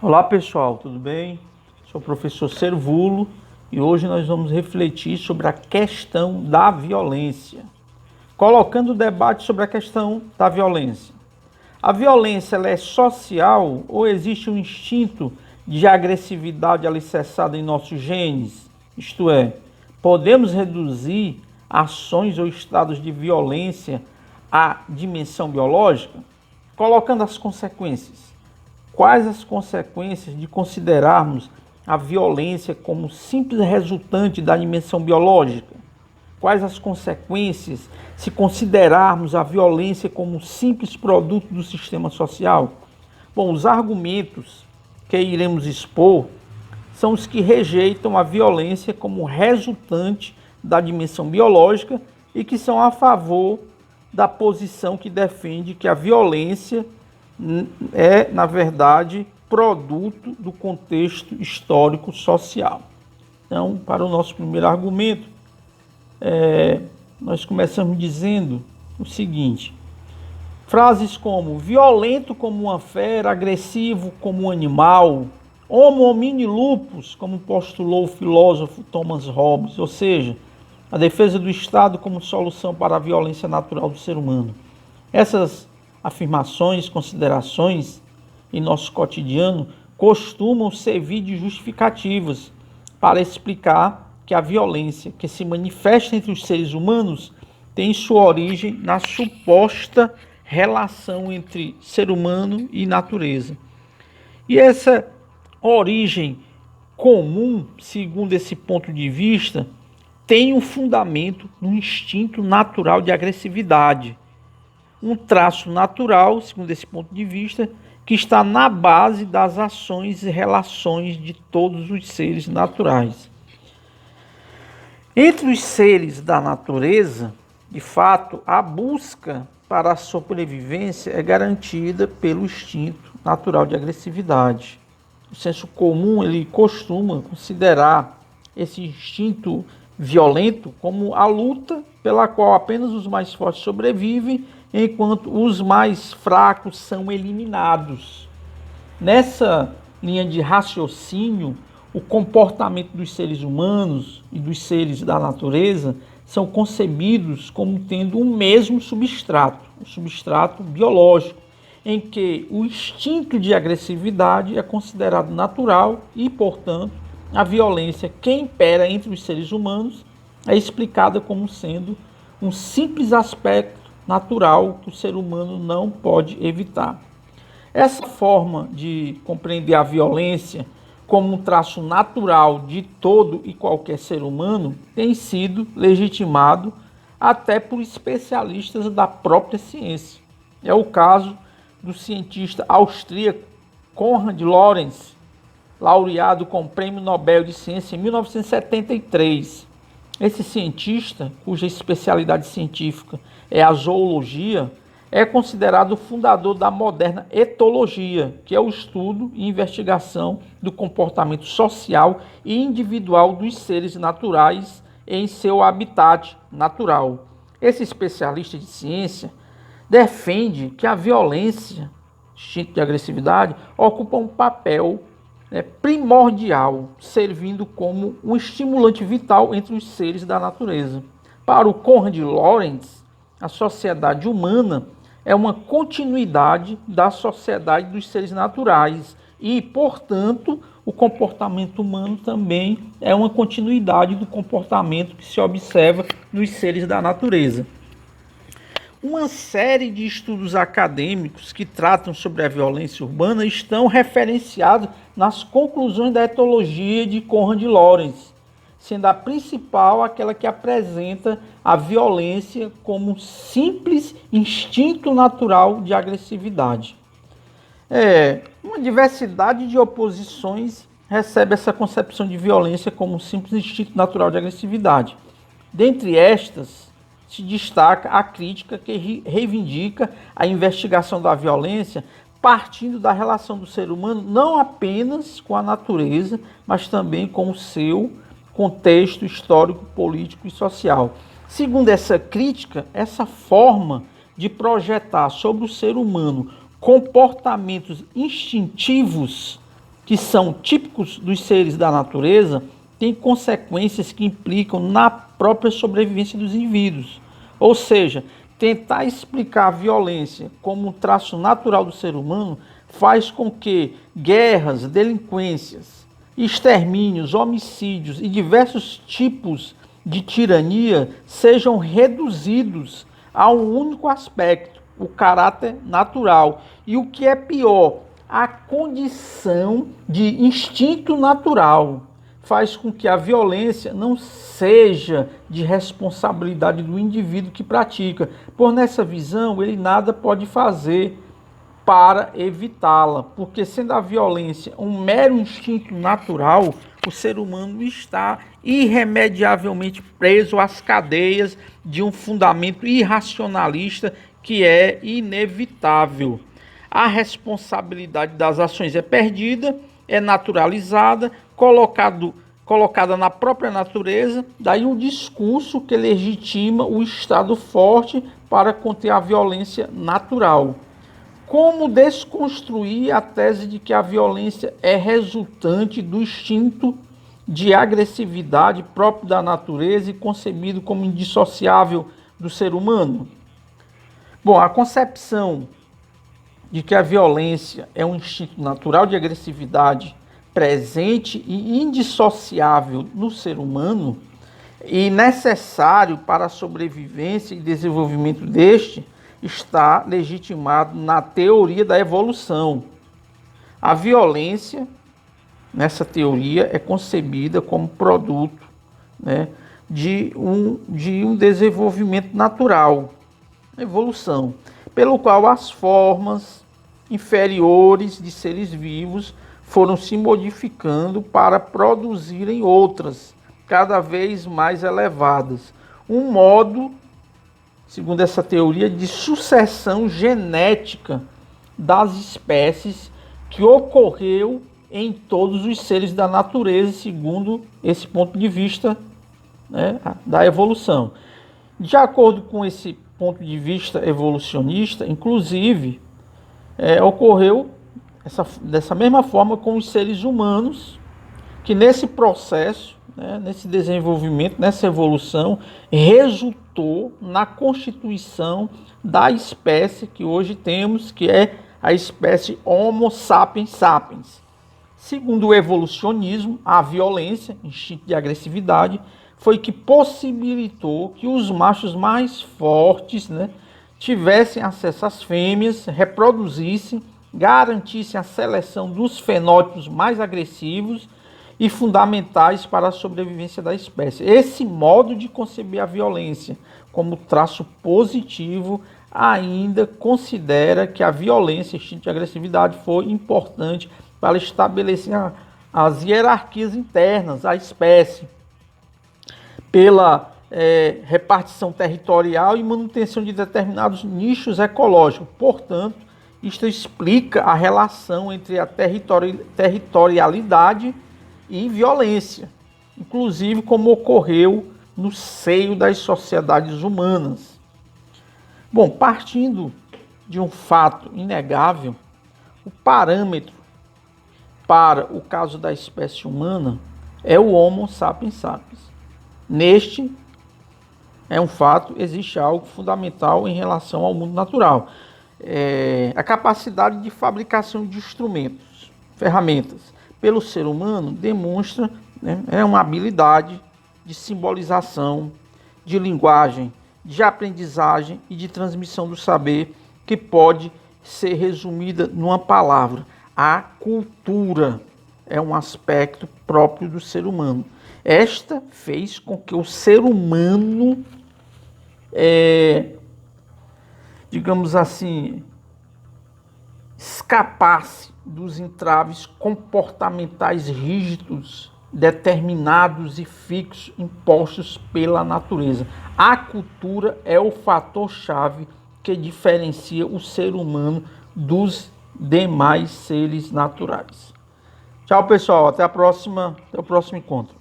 Olá pessoal, tudo bem? Sou o professor Servulo e hoje nós vamos refletir sobre a questão da violência, colocando o debate sobre a questão da violência. A violência ela é social ou existe um instinto de agressividade alicerçado em nossos genes? Isto é, podemos reduzir ações ou estados de violência à dimensão biológica? Colocando as consequências. Quais as consequências de considerarmos a violência como simples resultante da dimensão biológica? Quais as consequências se considerarmos a violência como simples produto do sistema social? Bom, os argumentos que iremos expor são os que rejeitam a violência como resultante da dimensão biológica e que são a favor da posição que defende que a violência é, na verdade, produto do contexto histórico social. Então, para o nosso primeiro argumento, nós começamos dizendo o seguinte: frases como violento como uma fera, agressivo como um animal, homo homini lupus, como postulou o filósofo Thomas Hobbes, ou seja, a defesa do Estado como solução para a violência natural do ser humano. Essas afirmações, considerações em nosso cotidiano costumam servir de justificativas para explicar que a violência que se manifesta entre os seres humanos tem sua origem na suposta relação entre ser humano e natureza. E essa origem comum, segundo esse ponto de vista, tem um fundamento no instinto natural de agressividade. Um traço natural, segundo esse ponto de vista, que está na base das ações e relações de todos os seres naturais. Entre os seres da natureza, de fato, a busca para a sobrevivência é garantida pelo instinto natural de agressividade. O senso comum ele costuma considerar esse instinto violento como a luta pela qual apenas os mais fortes sobrevivem, enquanto os mais fracos são eliminados. Nessa linha de raciocínio, o comportamento dos seres humanos e dos seres da natureza são concebidos como tendo um mesmo substrato, o substrato biológico, em que o instinto de agressividade é considerado natural e, portanto, a violência que impera entre os seres humanos é explicada como sendo um simples aspecto natural que o ser humano não pode evitar. Essa forma de compreender a violência como um traço natural de todo e qualquer ser humano tem sido legitimado até por especialistas da própria ciência. É o caso do cientista austríaco Konrad Lorenz, laureado com o Prêmio Nobel de Ciência em 1973. Esse cientista, cuja especialidade científica é a zoologia, é considerado o fundador da moderna etologia, que é o estudo e investigação do comportamento social e individual dos seres naturais em seu habitat natural. Esse especialista de ciência defende que a violência, instinto de agressividade, ocupa um papel primordial, servindo como um estimulante vital entre os seres da natureza. Para o Konrad Lorenz, a sociedade humana é uma continuidade da sociedade dos seres naturais e, portanto, o comportamento humano também é uma continuidade do comportamento que se observa nos seres da natureza. Uma série de estudos acadêmicos que tratam sobre a violência urbana estão referenciados nas conclusões da etologia de Konrad Lorenz, sendo a principal aquela que apresenta a violência como um simples instinto natural de agressividade. Uma diversidade de oposições recebe essa concepção de violência como um simples instinto natural de agressividade. Dentre estas, se destaca a crítica que reivindica a investigação da violência partindo da relação do ser humano não apenas com a natureza, mas também com o seu contexto histórico, político e social. Segundo essa crítica, essa forma de projetar sobre o ser humano comportamentos instintivos que são típicos dos seres da natureza, têm consequências que implicam na própria sobrevivência dos indivíduos. Ou seja, tentar explicar a violência como um traço natural do ser humano faz com que guerras, delinquências, extermínios, homicídios e diversos tipos de tirania sejam reduzidos a um único aspecto, o caráter natural. E o que é pior, a condição de instinto natural faz com que a violência não seja de responsabilidade do indivíduo que pratica, por nessa visão ele nada pode fazer para evitá-la, porque sendo a violência um mero instinto natural, o ser humano está irremediavelmente preso às cadeias de um fundamento irracionalista que é inevitável. A responsabilidade das ações é perdida, é naturalizada, colocada na própria natureza, daí um discurso que legitima o Estado forte para conter a violência natural. Como desconstruir a tese de que a violência é resultante do instinto de agressividade próprio da natureza e concebido como indissociável do ser humano? Bom, a concepção de que a violência é um instinto natural de agressividade presente e indissociável no ser humano e necessário para a sobrevivência e desenvolvimento deste, está legitimado na teoria da evolução. A violência, nessa teoria, é concebida como produto, né, de um desenvolvimento natural, evolução, pelo qual as formas inferiores de seres vivos foram se modificando para produzirem outras, cada vez mais elevadas. Um modo, segundo essa teoria, de sucessão genética das espécies que ocorreu em todos os seres da natureza, segundo esse ponto de vista, né, da evolução. De acordo com esse ponto de vista evolucionista, inclusive, ocorreu dessa mesma forma com os seres humanos, que nesse processo, né, nesse desenvolvimento, nessa evolução, resultou na constituição da espécie que hoje temos, que é a espécie Homo sapiens sapiens. Segundo o evolucionismo, a violência, instinto de agressividade, foi que possibilitou que os machos mais fortes, né, tivessem acesso às fêmeas, reproduzissem, garantissem a seleção dos fenótipos mais agressivos e fundamentais para a sobrevivência da espécie. Esse modo de conceber a violência como traço positivo ainda considera que a violência, instinto de agressividade, foi importante para estabelecer as hierarquias internas da espécie, pela repartição territorial e manutenção de determinados nichos ecológicos. Portanto, isto explica a relação entre a territorialidade e violência, inclusive como ocorreu no seio das sociedades humanas. Bom, partindo de um fato inegável, o parâmetro para o caso da espécie humana é o Homo sapiens sapiens. Neste é um fato, existe algo fundamental em relação ao mundo natural. A capacidade de fabricação de instrumentos, ferramentas, pelo ser humano demonstra, né, uma habilidade de simbolização, de linguagem, de aprendizagem e de transmissão do saber que pode ser resumida numa palavra: a cultura é um aspecto próprio do ser humano. Esta fez com que o ser humano, digamos assim, escapasse dos entraves comportamentais rígidos, determinados e fixos, impostos pela natureza. A cultura é o fator-chave que diferencia o ser humano dos demais seres naturais. Tchau, pessoal. Até a próxima, até o próximo encontro.